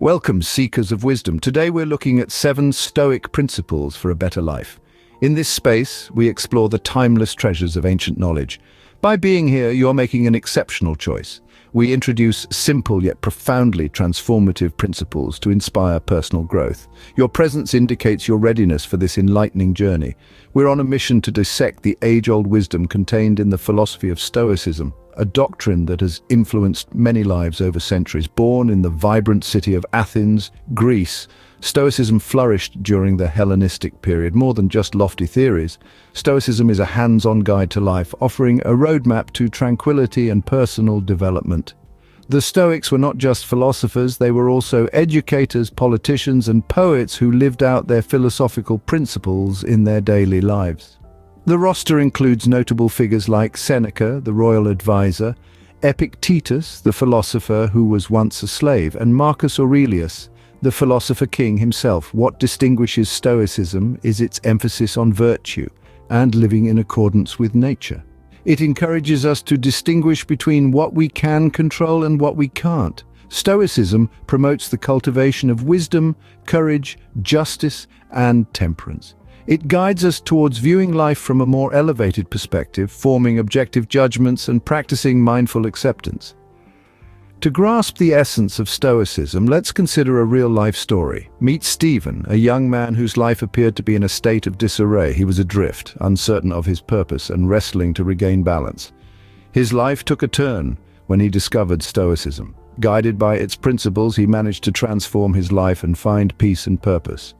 Welcome, seekers of wisdom. Today we're looking at 7 Stoic principles for a better life. In this space, we explore the timeless treasures of ancient knowledge. By being here, you're making an exceptional choice. We introduce simple yet profoundly transformative principles to inspire personal growth. Your presence indicates your readiness for this enlightening journey. We're on a mission to dissect the age-old wisdom contained in the philosophy of Stoicism, a doctrine that has influenced many lives over centuries. Born in the vibrant city of Athens, Greece, Stoicism flourished during the Hellenistic period. More than just lofty theories, Stoicism is a hands-on guide to life, offering a roadmap to tranquility and personal development. The Stoics were not just philosophers, they were also educators, politicians, and poets who lived out their philosophical principles in their daily lives. The roster includes notable figures like Seneca, the royal advisor, Epictetus, the philosopher who was once a slave, and Marcus Aurelius, the philosopher king himself. What distinguishes Stoicism is its emphasis on virtue and living in accordance with nature. It encourages us to distinguish between what we can control and what we can't. Stoicism promotes the cultivation of wisdom, courage, justice, and temperance. It guides us towards viewing life from a more elevated perspective, forming objective judgments and practicing mindful acceptance. To grasp the essence of Stoicism, let's consider a real-life story. Meet Stephen, a young man whose life appeared to be in a state of disarray. He was adrift, uncertain of his purpose, and wrestling to regain balance. His life took a turn when he discovered Stoicism. Guided by its principles, he managed to transform his life and find peace and purpose.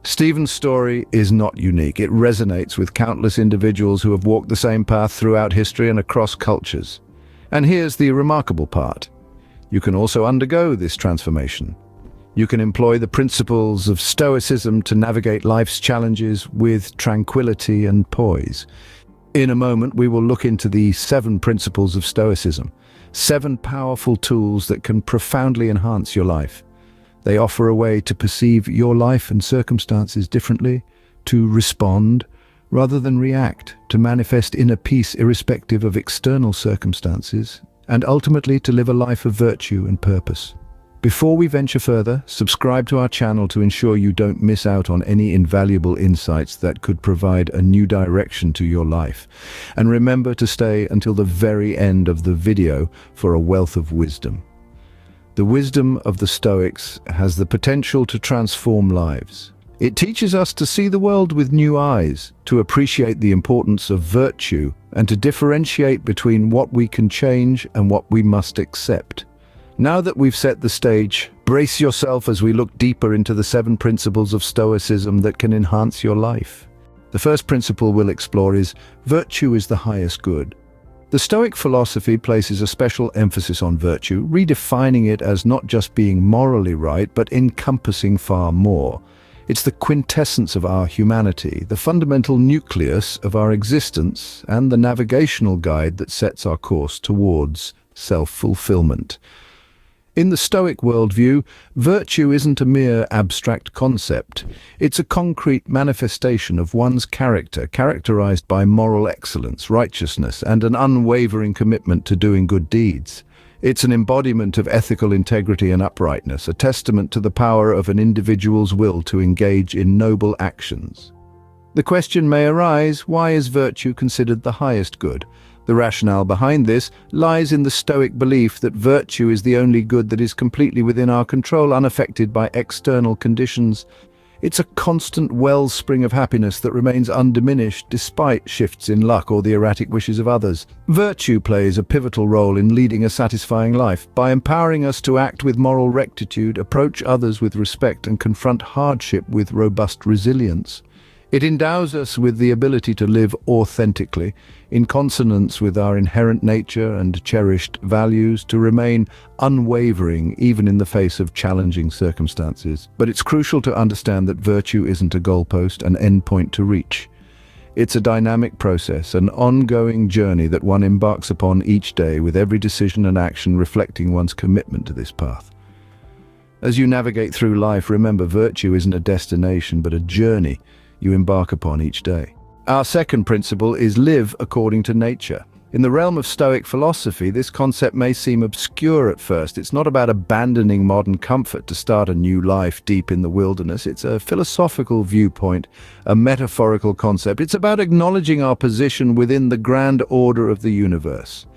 Stephen's story is not unique. It resonates with countless individuals who have walked the same path throughout history and across cultures. And here's the remarkable part. You can also undergo this transformation. You can employ the principles of Stoicism to navigate life's challenges with tranquility and poise. In a moment, we will look into the 7 principles of Stoicism, 7 powerful tools that can profoundly enhance your life. They offer a way to perceive your life and circumstances differently, to respond rather than react, to manifest inner peace irrespective of external circumstances, and ultimately to live a life of virtue and purpose. Before we venture further, subscribe to our channel to ensure you don't miss out on any invaluable insights that could provide a new direction to your life. And remember to stay until the very end of the video for a wealth of wisdom. The wisdom of the Stoics has the potential to transform lives. It teaches us to see the world with new eyes, to appreciate the importance of virtue, and to differentiate between what we can change and what we must accept. Now that we've set the stage, brace yourself as we look deeper into the 7 principles of Stoicism that can enhance your life. The first principle we'll explore is virtue is the highest good. The Stoic philosophy places a special emphasis on virtue, redefining it as not just being morally right, but encompassing far more. It's the quintessence of our humanity, the fundamental nucleus of our existence, and the navigational guide that sets our course towards self-fulfillment. In the Stoic worldview, virtue isn't a mere abstract concept. It's a concrete manifestation of one's character, characterized by moral excellence, righteousness, and an unwavering commitment to doing good deeds. It's an embodiment of ethical integrity and uprightness, a testament to the power of an individual's will to engage in noble actions. The question may arise, why is virtue considered the highest good? The rationale behind this lies in the Stoic belief that virtue is the only good that is completely within our control, unaffected by external conditions. It's a constant wellspring of happiness that remains undiminished despite shifts in luck or the erratic wishes of others. Virtue plays a pivotal role in leading a satisfying life. By empowering us to act with moral rectitude, approach others with respect, and confront hardship with robust resilience. It endows us with the ability to live authentically, in consonance with our inherent nature and cherished values, to remain unwavering even in the face of challenging circumstances. But it's crucial to understand that virtue isn't a goalpost, an endpoint to reach. It's a dynamic process, an ongoing journey that one embarks upon each day, with every decision and action reflecting one's commitment to this path. As you navigate through life, remember, virtue isn't a destination, but a journey you embark upon each day. Our second principle is live according to nature. In the realm of Stoic philosophy, this concept may seem obscure at first. It's not about abandoning modern comfort to start a new life deep in the wilderness. It's a philosophical viewpoint, a metaphorical concept. It's about acknowledging our position within the grand order of the universe.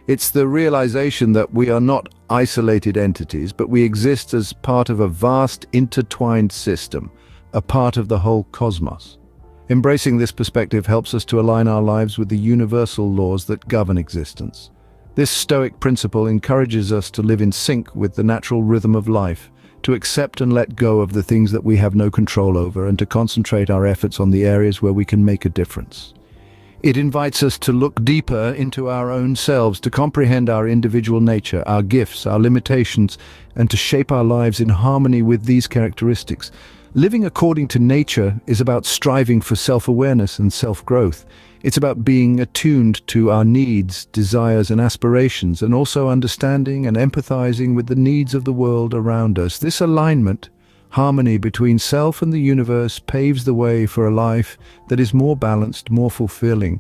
It's the realization that we are not isolated entities, but we exist as part of a vast, intertwined system, a part of the whole cosmos. Embracing this perspective helps us to align our lives with the universal laws that govern existence. This Stoic principle encourages us to live in sync with the natural rhythm of life, to accept and let go of the things that we have no control over, and to concentrate our efforts on the areas where we can make a difference. It invites us to look deeper into our own selves, to comprehend our individual nature, our gifts, our limitations, and to shape our lives in harmony with these characteristics. Living according to nature is about striving for self-awareness and self-growth. It's about being attuned to our needs, desires, and aspirations, and also understanding and empathizing with the needs of the world around us. This alignment, harmony between self and the universe, paves the way for a life that is more balanced, more fulfilling.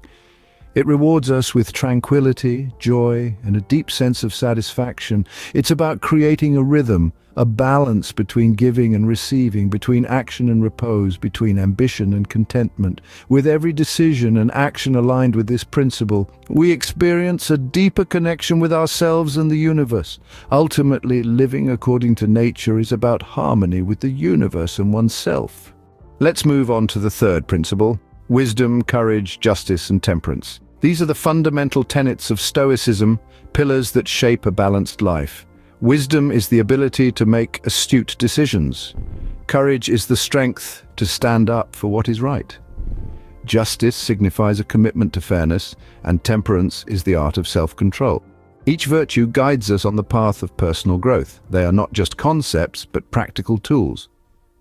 It rewards us with tranquility, joy, and a deep sense of satisfaction. It's about creating a rhythm, a balance between giving and receiving, between action and repose, between ambition and contentment. With every decision and action aligned with this principle, we experience a deeper connection with ourselves and the universe. Ultimately, living according to nature is about harmony with the universe and oneself. Let's move on to the third principle: wisdom, courage, justice, and temperance. These are the fundamental tenets of Stoicism, pillars that shape a balanced life. Wisdom is the ability to make astute decisions. Courage is the strength to stand up for what is right. Justice signifies a commitment to fairness, and temperance is the art of self-control. Each virtue guides us on the path of personal growth. They are not just concepts, but practical tools.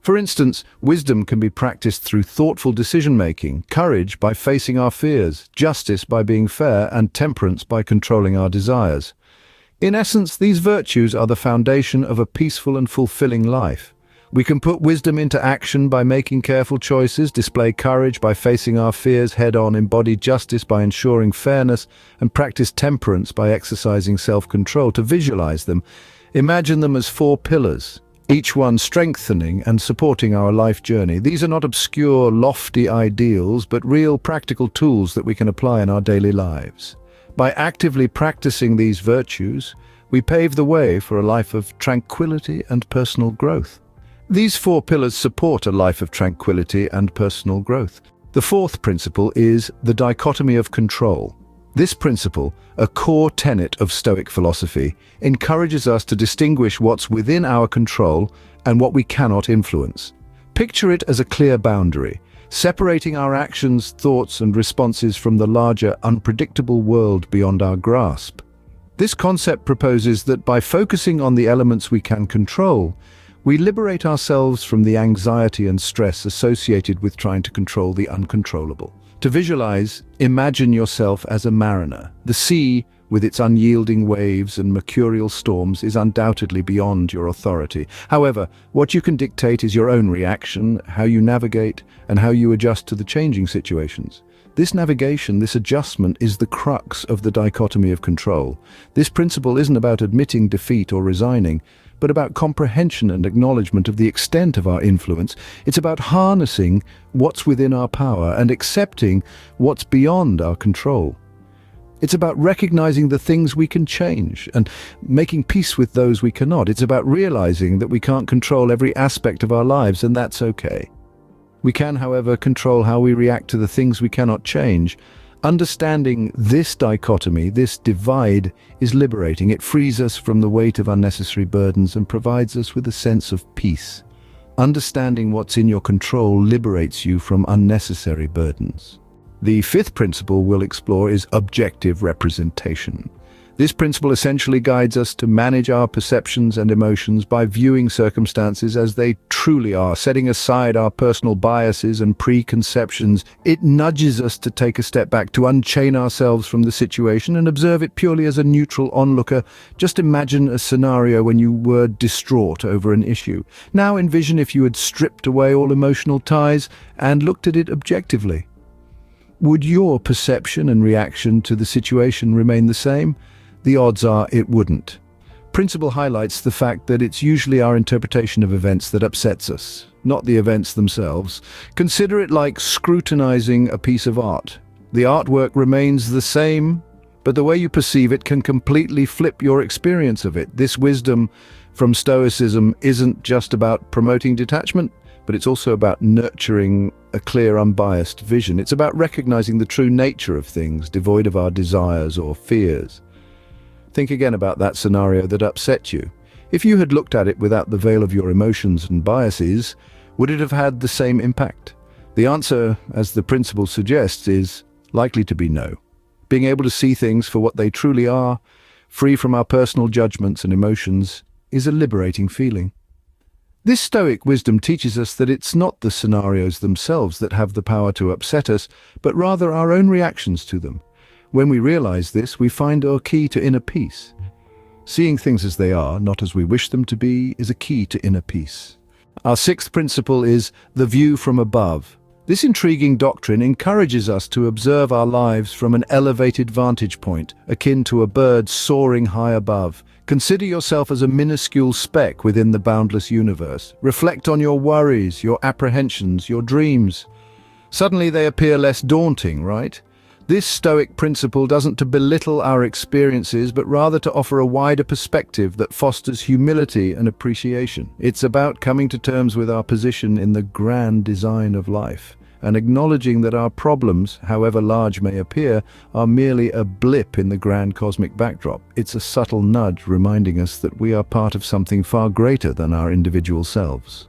For instance, wisdom can be practiced through thoughtful decision-making, courage by facing our fears, justice by being fair, and temperance by controlling our desires. In essence, these virtues are the foundation of a peaceful and fulfilling life. We can put wisdom into action by making careful choices, display courage by facing our fears head-on, embody justice by ensuring fairness, and practice temperance by exercising self-control. To visualize them, imagine them as four pillars, each one strengthening and supporting our life journey. These are not obscure, lofty ideals, but real practical tools that we can apply in our daily lives. By actively practicing these virtues, we pave the way for a life of tranquility and personal growth. These four pillars support a life of tranquility and personal growth. The fourth principle is the dichotomy of control. This principle, a core tenet of Stoic philosophy, encourages us to distinguish what's within our control and what we cannot influence. Picture it as a clear boundary, separating our actions, thoughts, and responses from the larger, unpredictable world beyond our grasp. This concept proposes that by focusing on the elements we can control, we liberate ourselves from the anxiety and stress associated with trying to control the uncontrollable. To visualize, imagine yourself as a mariner. The sea, with its unyielding waves and mercurial storms, is undoubtedly beyond your authority. However, what you can dictate is your own reaction, how you navigate, and how you adjust to the changing situations. This navigation, this adjustment, is the crux of the dichotomy of control. This principle isn't about admitting defeat or resigning, but about comprehension and acknowledgement of the extent of our influence. It's about harnessing what's within our power and accepting what's beyond our control. It's about recognizing the things we can change and making peace with those we cannot. It's about realizing that we can't control every aspect of our lives, and that's okay. We can, however, control how we react to the things we cannot change. Understanding this dichotomy, this divide, is liberating. It frees us from the weight of unnecessary burdens and provides us with a sense of peace. Understanding what's in your control liberates you from unnecessary burdens. The fifth principle we'll explore is objective representation. This principle essentially guides us to manage our perceptions and emotions by viewing circumstances as they truly are, setting aside our personal biases and preconceptions. It nudges us to take a step back, to unchain ourselves from the situation and observe it purely as a neutral onlooker. Just imagine a scenario when you were distraught over an issue. Now envision if you had stripped away all emotional ties and looked at it objectively. Would your perception and reaction to the situation remain the same? The odds are it wouldn't. Principle highlights the fact that it's usually our interpretation of events that upsets us, not the events themselves. Consider it like scrutinizing a piece of art. The artwork remains the same, but the way you perceive it can completely flip your experience of it. This wisdom from Stoicism isn't just about promoting detachment, but it's also about nurturing a clear, unbiased vision. It's about recognizing the true nature of things, devoid of our desires or fears. Think again about that scenario that upset you. If you had looked at it without the veil of your emotions and biases, would it have had the same impact? The answer, as the principle suggests, is likely to be no. Being able to see things for what they truly are, free from our personal judgments and emotions, is a liberating feeling. This Stoic wisdom teaches us that it's not the scenarios themselves that have the power to upset us, but rather our own reactions to them. When we realize this, we find our key to inner peace. Seeing things as they are, not as we wish them to be, is a key to inner peace. Our sixth principle is the view from above. This intriguing doctrine encourages us to observe our lives from an elevated vantage point, akin to a bird soaring high above. Consider yourself as a minuscule speck within the boundless universe. Reflect on your worries, your apprehensions, your dreams. Suddenly they appear less daunting, right? This Stoic principle doesn't to belittle our experiences, but rather to offer a wider perspective that fosters humility and appreciation. It's about coming to terms with our position in the grand design of life, and acknowledging that our problems, however large may appear, are merely a blip in the grand cosmic backdrop. It's a subtle nudge reminding us that we are part of something far greater than our individual selves.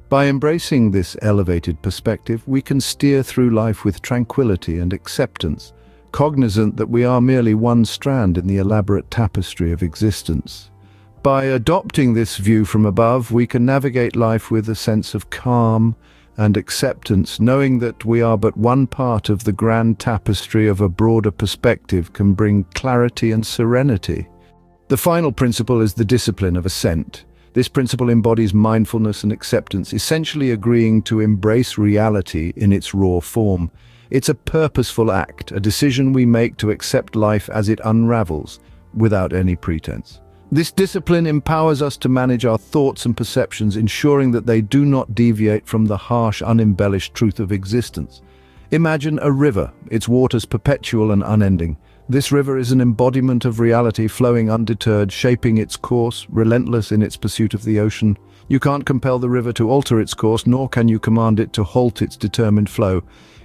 By embracing this elevated perspective, we can steer through life with tranquility and acceptance, cognizant that we are merely one strand in the elaborate tapestry of existence. By adopting this view from above, we can navigate life with a sense of calm and acceptance, knowing that we are but one part of the grand tapestry of a broader perspective can bring clarity and serenity. The final principle is the discipline of assent. This principle embodies mindfulness and acceptance, essentially agreeing to embrace reality in its raw form. It's a purposeful act, a decision we make to accept life as it unravels, without any pretense. This discipline empowers us to manage our thoughts and perceptions, ensuring that they do not deviate from the harsh, unembellished truth of existence. Imagine a river, its waters perpetual and unending. This river is an embodiment of reality, flowing undeterred, shaping its course, relentless in its pursuit of the ocean. You can't compel the river to alter its course, nor can you command it to halt its determined flow.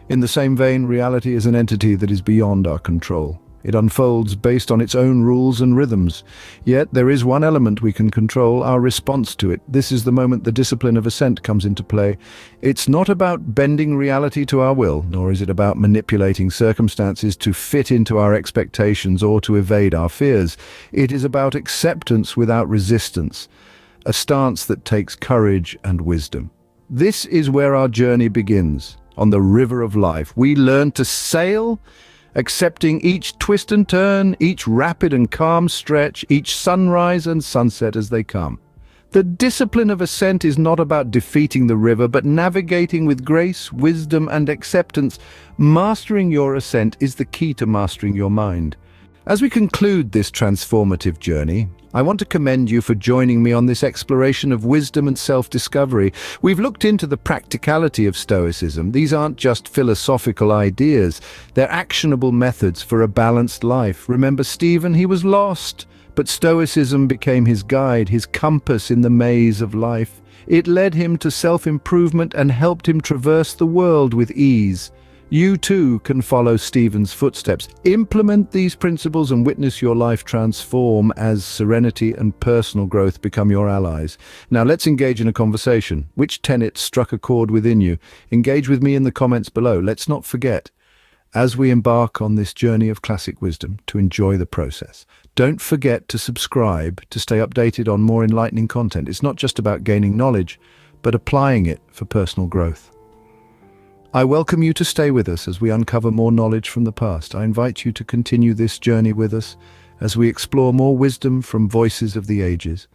In the same vein, reality is an entity that is beyond our control. It unfolds based on its own rules and rhythms. Yet there is one element we can control: our response to it. This is the moment the discipline of assent comes into play. It's not about bending reality to our will, nor is it about manipulating circumstances to fit into our expectations or to evade our fears. It is about acceptance without resistance, a stance that takes courage and wisdom. This is where our journey begins. On the river of life, we learn to sail, accepting each twist and turn, each rapid and calm stretch, each sunrise and sunset as they come. The discipline of assent is not about defeating the river, but navigating with grace, wisdom, and acceptance. Mastering your assent is the key to mastering your mind. As we conclude this transformative journey, I want to commend you for joining me on this exploration of wisdom and self-discovery. We've looked into the practicality of Stoicism. These aren't just philosophical ideas, they're actionable methods for a balanced life. Remember Stephen? He was lost, but Stoicism became his guide, his compass in the maze of life. It led him to self-improvement and helped him traverse the world with ease. You too can follow Stephen's footsteps. Implement these principles and witness your life transform as serenity and personal growth become your allies. Now let's engage in a conversation. Which tenet struck a chord within you? Engage with me in the comments below. Let's not forget, as we embark on this journey of classic wisdom, to enjoy the process. Don't forget to subscribe to stay updated on more enlightening content. It's not just about gaining knowledge, but applying it for personal growth. I welcome you to stay with us as we uncover more knowledge from the past. I invite you to continue this journey with us as we explore more wisdom from voices of the ages.